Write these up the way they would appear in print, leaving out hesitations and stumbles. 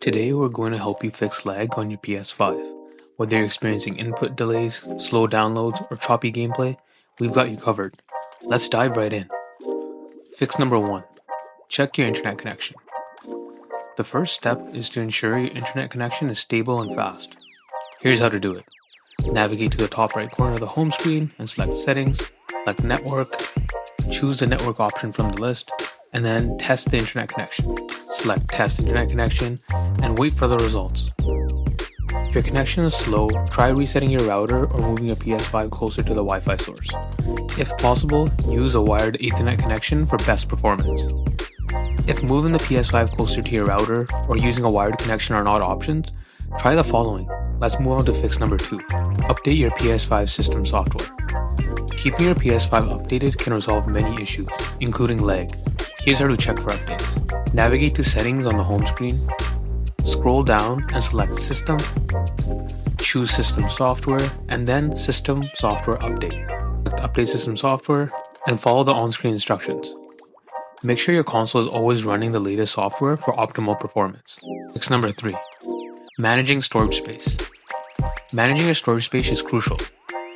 Today we're going to help you fix lag on your PS5. Whether you're experiencing input delays, slow downloads, or choppy gameplay, we've got you covered. Let's dive right in. Fix number 1. Check your internet connection. The first step is to ensure your internet connection is stable and fast. Here's how to do it. Navigate to the top right corner of the home screen and select Settings, select Network, choose the network option from the list, and then test the internet connection. Select Test Internet Connection and wait for the results. If your connection is slow, try resetting your router or moving your PS5 closer to the Wi-Fi source. If possible, use a wired Ethernet connection for best performance. If moving the PS5 closer to your router or using a wired connection are not options, try the following. Let's move on to fix number 2. Update your PS5 system software. Keeping your PS5 updated can resolve many issues, including lag. Here's how to check for updates. Navigate to Settings on the home screen, scroll down and select System, choose System Software, and then System Software Update. Update System Software and follow the on-screen instructions. Make sure your console is always running the latest software for optimal performance. Fix number 3. Managing storage space. Managing your storage space is crucial.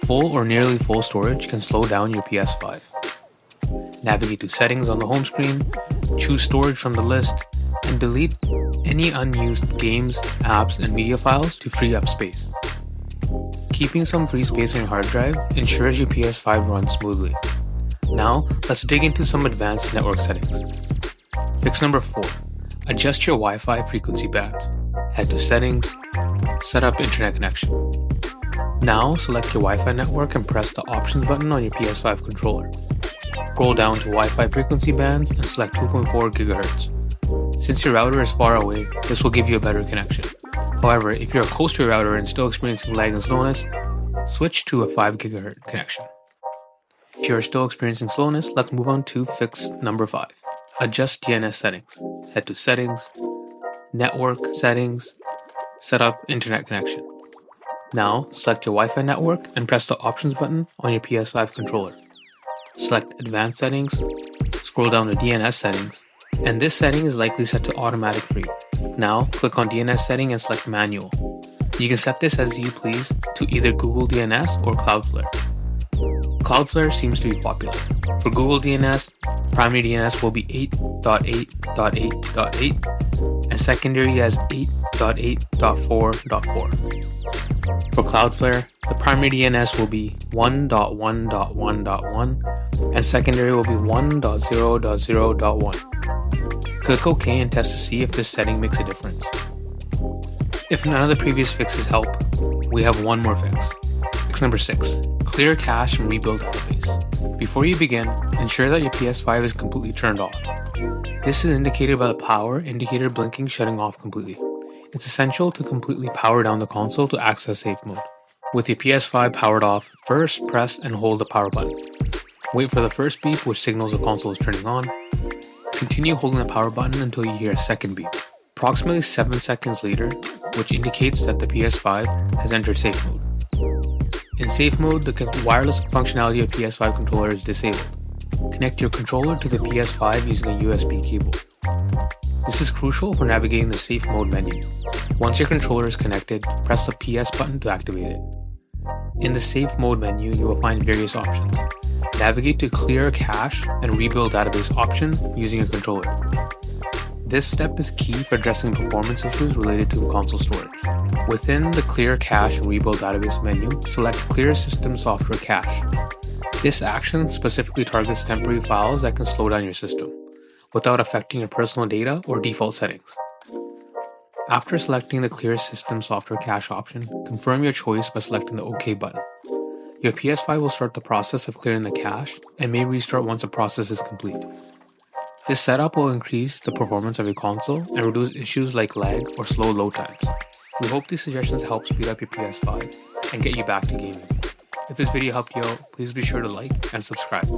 Full or nearly full storage can slow down your PS5. Navigate to Settings on the home screen, choose Storage from the list, and delete any unused games, apps, and media files to free up space. Keeping some free space on your hard drive ensures your PS5 runs smoothly. Now, let's dig into some advanced network settings. Fix number 4. Adjust your Wi-Fi frequency bands. Head to Settings, set up Internet connection. Now, select your Wi-Fi network and press the Options button on your PS5 controller. Scroll down to Wi-Fi frequency bands and select 2.4 GHz. Since your router is far away, this will give you a better connection. However, if you're close to your router and still experiencing lag and slowness, switch to a 5 GHz connection. If you are still experiencing slowness, let's move on to fix number 5. Adjust DNS settings. Head to Settings, Network Settings, set up Internet connection. Now, select your Wi-Fi network and press the Options button on your PS5 controller. Select Advanced Settings, scroll down to DNS Settings, and this setting is likely set to Automatic Free. Now, click on DNS Setting and select Manual. You can set this as you please to either Google DNS or Cloudflare. Cloudflare seems to be popular. For Google DNS, primary DNS will be 8.8.8.8 and secondary as 8.8.4.4. For Cloudflare, the primary DNS will be 1.1.1.1 and secondary will be 1.0.0.1. Click OK and test to see if this setting makes a difference. If none of the previous fixes help, we have one more fix. Fix number 6. Clear cache and rebuild database. Before you begin, ensure that your PS5 is completely turned off. This is indicated by the power indicator blinking shutting off completely. It's essential to completely power down the console to access safe mode. With your PS5 powered off, first press and hold the power button. Wait for the first beep, which signals the console is turning on. Continue holding the power button until you hear a second beep, approximately 7 seconds later, which indicates that the PS5 has entered safe mode. In safe mode, the wireless functionality of PS5 controller is disabled. Connect your controller to the PS5 using a USB cable. This is crucial for navigating the safe mode menu. Once your controller is connected, press the PS button to activate it. In the safe mode menu, you will find various options. Navigate to Clear Cache and Rebuild Database option using your controller. This step is key for addressing performance issues related to the console storage. Within the Clear Cache and Rebuild Database menu, select Clear System Software Cache. This action specifically targets temporary files that can slow down your system, without affecting your personal data or default settings. After selecting the Clear System Software Cache option, confirm your choice by selecting the OK button. Your PS5 will start the process of clearing the cache and may restart once the process is complete. This setup will increase the performance of your console and reduce issues like lag or slow load times. We hope these suggestions help speed up your PS5 and get you back to gaming. If this video helped you out, please be sure to like and subscribe.